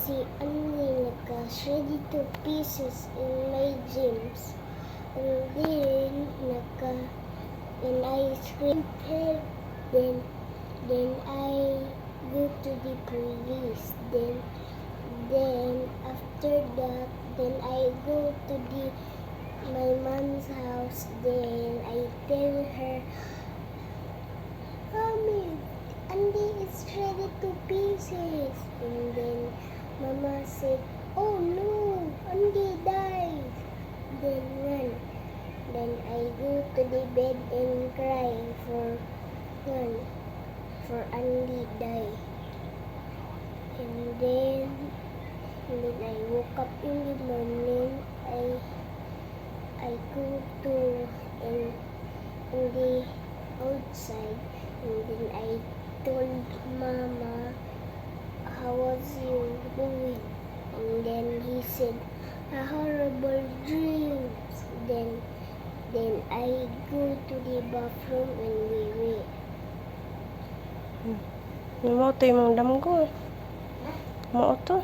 si Annie nagka-shredded to pieces in my dreams. And then, and I screamed help. Then I go to the police. Then after that, then I go to my mom's house. Then I tell her, Mommy, Andy is shredded to pieces. And then Mama said, oh no, Andy died. Then run. Then I go to the bed and cry for Andy die. And then I woke up in the morning. I go to in the outside, and then I told Mama, how was you doing? And then he said, a horrible dreams. Then I go to the bathroom and we wait. Mo to yung damgo. Mo to.